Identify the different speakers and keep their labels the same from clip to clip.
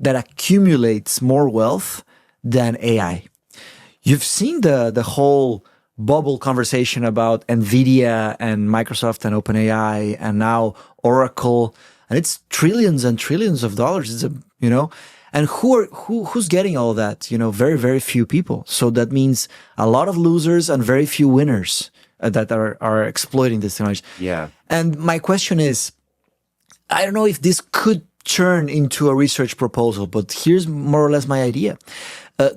Speaker 1: that accumulates more wealth than AI. You've seen the whole bubble conversation about NVIDIA and Microsoft and OpenAI and now Oracle, and it's trillions and trillions of dollars. It's and who's getting all that? Very, very few people. So that means a lot of losers and very few winners that are exploiting this technology.
Speaker 2: Yeah.
Speaker 1: And my question is, I don't know if this could turn into a research proposal, but here's more or less my idea.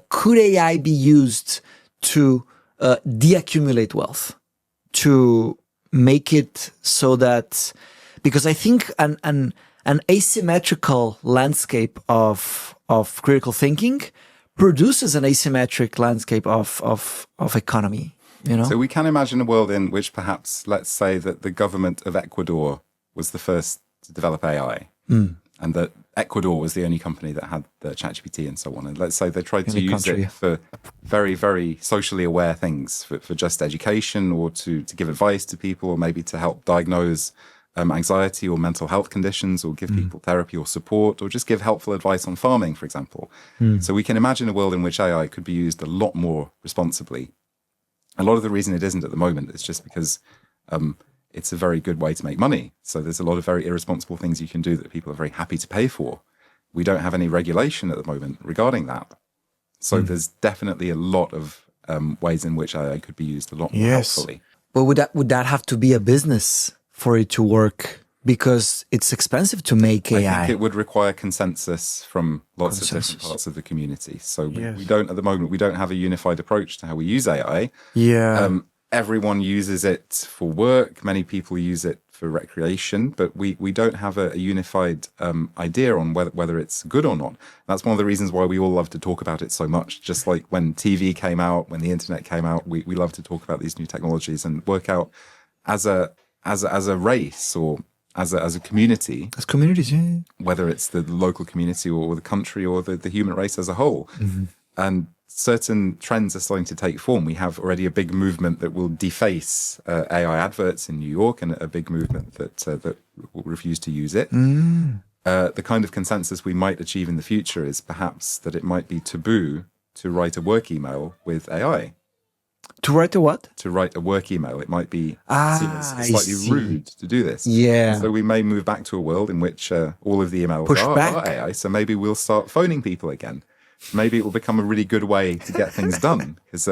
Speaker 1: Could AI be used to deaccumulate wealth, to make it so that, because I think an asymmetrical landscape of critical thinking produces an asymmetric landscape of economy.
Speaker 2: So we can imagine a world in which perhaps, let's say that the government of Ecuador was the first to develop AI, and that Ecuador was the only company that had the ChatGPT and so on. And let's say they tried to use it for very, very socially aware things, for just education, or to give advice to people, or maybe to help diagnose anxiety or mental health conditions, or give people therapy or support, or just give helpful advice on farming, for example. So we can imagine a world in which AI could be used a lot more responsibly. A lot of the reason it isn't at the moment is just because it's a very good way to make money. So there's a lot of very irresponsible things you can do that people are very happy to pay for. We don't have any regulation at the moment regarding that. So there's definitely a lot of ways in which AI could be used a lot more helpfully.
Speaker 1: But would that have to be a business for it to work? Because it's expensive to make AI.
Speaker 2: I think it would require consensus from lots of different parts of the community. So we don't, at the moment, we don't have a unified approach to how we use AI.
Speaker 1: Yeah.
Speaker 2: Everyone uses it for work. Many people use it for recreation, but we don't have a unified idea on whether it's good or not. That's one of the reasons why we all love to talk about it so much. Just like when TV came out, when the internet came out, we love to talk about these new technologies and work out as a race, or as a community.
Speaker 1: As communities, yeah.
Speaker 2: Whether it's the local community or the country or the human race as a whole. And certain trends are starting to take form. We have already a big movement that will deface AI adverts in New York, and a big movement that will refuse to use it. The kind of consensus we might achieve in the future is perhaps that it might be taboo to write a work email with AI.
Speaker 1: To write a what?
Speaker 2: To write a work email. It might be seen as slightly rude to do this.
Speaker 1: Yeah.
Speaker 2: So we may move back to a world in which all of the emails are AI. So maybe we'll start phoning people again. Maybe it will become a really good way to get things done. Because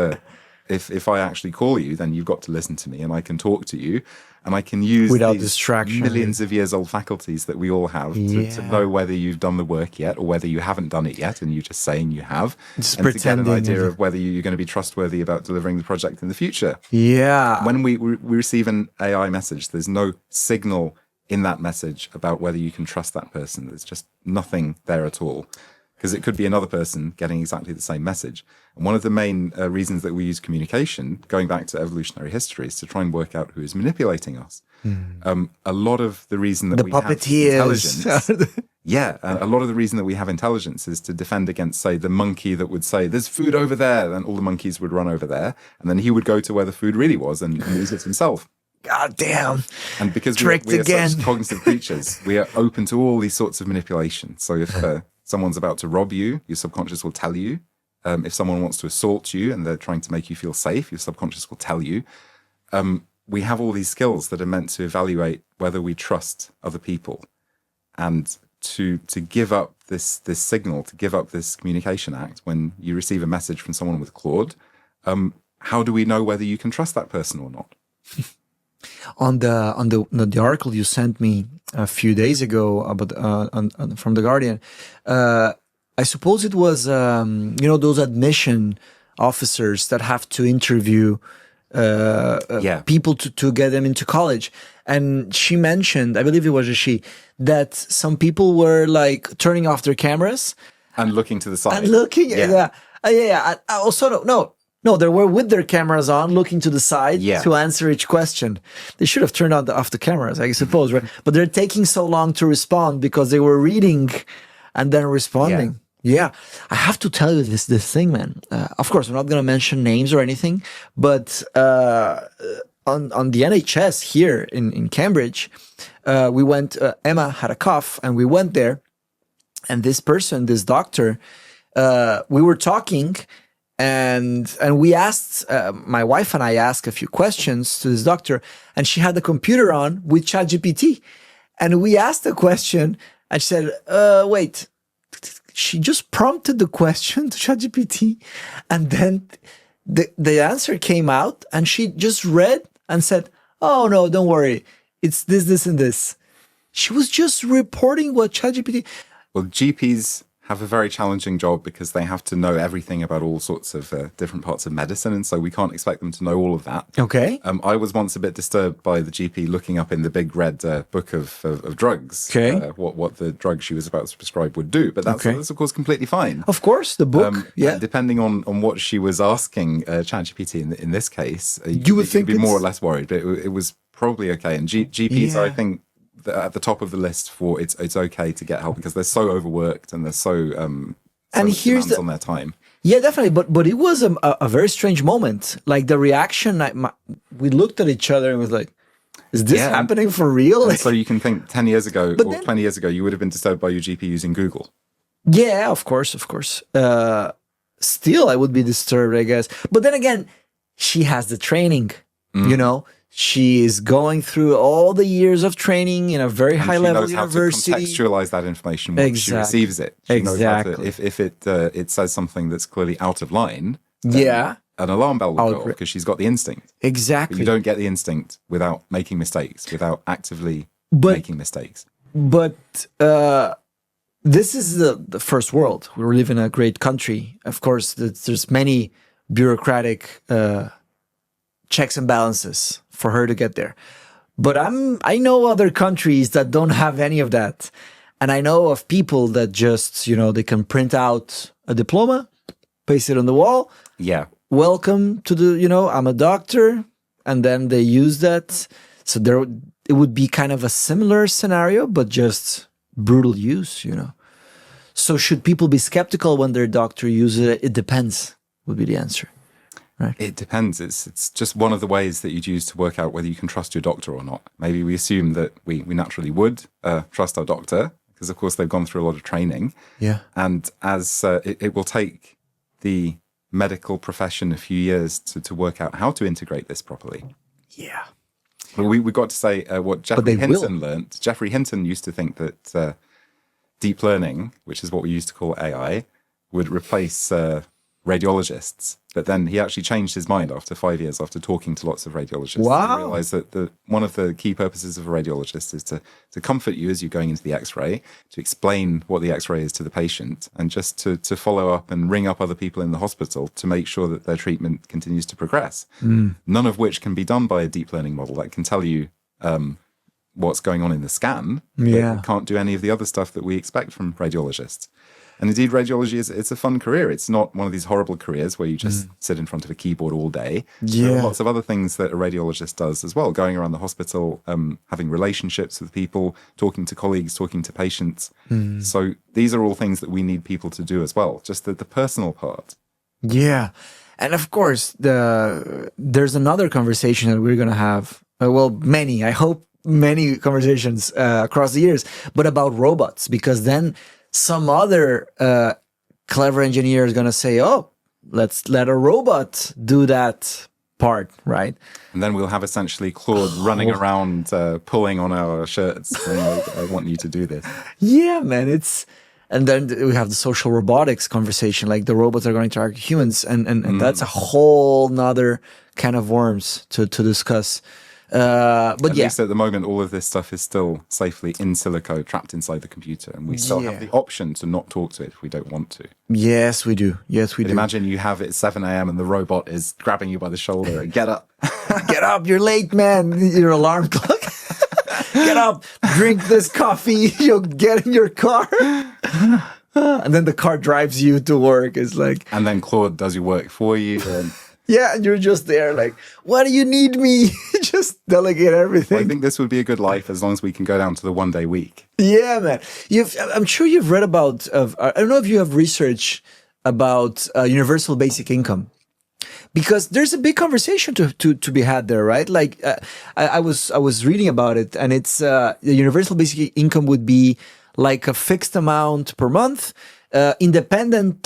Speaker 2: if I actually call you, then you've got to listen to me, and I can talk to you, and I can use
Speaker 1: without
Speaker 2: these
Speaker 1: distraction,
Speaker 2: millions of years old faculties that we all have to know whether you've done the work yet or whether you haven't done it yet, and you're just saying you have,
Speaker 1: just
Speaker 2: and to get an idea of whether you're going to be trustworthy about delivering the project in the future.
Speaker 1: Yeah.
Speaker 2: When we receive an AI message, there's no signal in that message about whether you can trust that person. There's just nothing there at all. Because it could be another person getting exactly the same message. And one of the main reasons that we use communication, going back to evolutionary history, is to try and work out who is manipulating us. A lot of the reason that we have intelligence, a lot of the reason that we have intelligence is to defend against, say, the monkey that would say, "There's food over there," and all the monkeys would run over there, and then he would go to where the food really was and use it himself.
Speaker 1: God damn.
Speaker 2: And because we are such cognitive creatures, we are open to all these sorts of manipulation. So if someone's about to rob you, your subconscious will tell you. If someone wants to assault you and they're trying to make you feel safe, your subconscious will tell you. We have all these skills that are meant to evaluate whether we trust other people, and to give up this signal, to give up this communication act when you receive a message from someone with Claude. How do we know whether you can trust that person or not?
Speaker 1: On the article you sent me a few days ago about from the Guardian, I suppose it was those admission officers that have to interview people to get them into college, and she mentioned, I believe it was a she, that some people were like turning off their cameras
Speaker 2: and looking to the side
Speaker 1: and looking No, they were with their cameras on, looking to the side to answer each question. They should have turned off the cameras, I suppose, right? But they're taking so long to respond because they were reading and then responding. Yeah. I have to tell you this thing, man. Of course, I'm not going to mention names or anything, but on the NHS here in Cambridge, we went, Emma had a cough and we went there. And this person, this doctor, we were talking, and we asked, my wife and I asked a few questions to this doctor, and she had the computer on with ChatGPT, and we asked the question, and she said, "Wait." She just prompted the question to ChatGPT, and then the answer came out, and she just read and said, "Oh no, don't worry, it's this, this, and this." She was just reporting what ChatGPT.
Speaker 2: Well, GPs have a very challenging job because they have to know everything about all sorts of different parts of medicine, and so we can't expect them to know all of that.
Speaker 1: Okay.
Speaker 2: I was once a bit disturbed by the GP looking up in the big red book of drugs what the drug she was about to prescribe would do, but that's of course completely fine.
Speaker 1: Of course, the book.
Speaker 2: Depending on what she was asking ChatGPT in this case,
Speaker 1: you would think
Speaker 2: you'd be more or less worried, but it was probably okay. And GPs, I think, at the top of the list for it's okay to get help because they're so overworked and they're so
Speaker 1: and here's
Speaker 2: on their time.
Speaker 1: Yeah, definitely. But it was a very strange moment. Like the reaction, we looked at each other and was like, "Is this happening for real?"
Speaker 2: So you can think 10 years ago or 20 years ago, you would have been disturbed by your GP using Google.
Speaker 1: Yeah, of course. Still, I would be disturbed, I guess. But then again, she has the training, you know. She is going through all the years of training in a very high-level university.
Speaker 2: She knows how to contextualize that information when she receives it. She knows how to, if it says something that's clearly out of line, an alarm bell will go off because she's got the instinct.
Speaker 1: Exactly.
Speaker 2: But you don't get the instinct without making mistakes, without actively making mistakes.
Speaker 1: But this is the first world. We live in a great country. Of course, there's many bureaucratic checks and balances for her to get there. But I know other countries that don't have any of that. And I know of people that just, they can print out a diploma, paste it on the wall.
Speaker 2: Yeah.
Speaker 1: Welcome to I'm a doctor. And then they use that. So it would be kind of a similar scenario, but just brutal use, So should people be skeptical when their doctor uses it? It depends, would be the answer. Right.
Speaker 2: It depends. It's just one of the ways that you'd use to work out whether you can trust your doctor or not. Maybe we assume that we naturally would trust our doctor because, of course, they've gone through a lot of training.
Speaker 1: Yeah.
Speaker 2: And as it will take the medical profession a few years to work out how to integrate this properly.
Speaker 1: Yeah.
Speaker 2: But we got to say what Geoffrey Hinton learned. Geoffrey Hinton used to think that deep learning, which is what we used to call AI, would replace radiologists, but then he actually changed his mind after 5 years after talking to lots of radiologists.
Speaker 1: Wow.
Speaker 2: He realized that one of the key purposes of a radiologist is to comfort you as you're going into the x-ray, to explain what the x-ray is to the patient, and just to follow up and ring up other people in the hospital to make sure that their treatment continues to progress. None of which can be done by a deep learning model that can tell you what's going on in the scan, but it can't do any of the other stuff that we expect from radiologists. And indeed, radiology it's a fun career. It's not one of these horrible careers where you just sit in front of a keyboard all day. There are lots of other things that a radiologist does as well, going around the hospital, having relationships with people, talking to colleagues, talking to patients. So these are all things that we need people to do as well, just the personal part.
Speaker 1: Yeah. And of course, there's another conversation that we're going to have, many conversations across the years, but about robots, because then some other clever engineer is going to say, "Oh, let's let a robot do that part," right?
Speaker 2: And then we'll have essentially Claude running around pulling on our shirts saying, "I want you to do this."
Speaker 1: Yeah, man. And then we have the social robotics conversation, like the robots are going to target humans, and that's a whole nother can of worms to discuss. But
Speaker 2: at least at the moment, all of this stuff is still safely in silico, trapped inside the computer, and we still have the option to not talk to it if we don't want to.
Speaker 1: Yes, we do.
Speaker 2: Imagine you have it 7 a.m. and the robot is grabbing you by the shoulder and get up.
Speaker 1: Get up, you're late, man. Your alarm clock. Get up, drink this coffee, you'll get in your car. And then the car drives you to work. It's like...
Speaker 2: And then Claude does your work for you. And...
Speaker 1: Yeah, and you're just there like, what do you need me? Just delegate everything.
Speaker 2: Well, I think this would be a good life as long as we can go down to the 1 day week.
Speaker 1: Yeah, man. I'm sure you've read about, I don't know if you have research about universal basic income. Because there's a big conversation to be had there, right? Like I was reading about it, and it's the universal basic income would be like a fixed amount per month, independent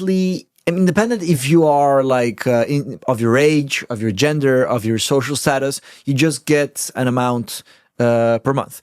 Speaker 1: if you are like of your age, of your gender, of your social status. You just get an amount per month.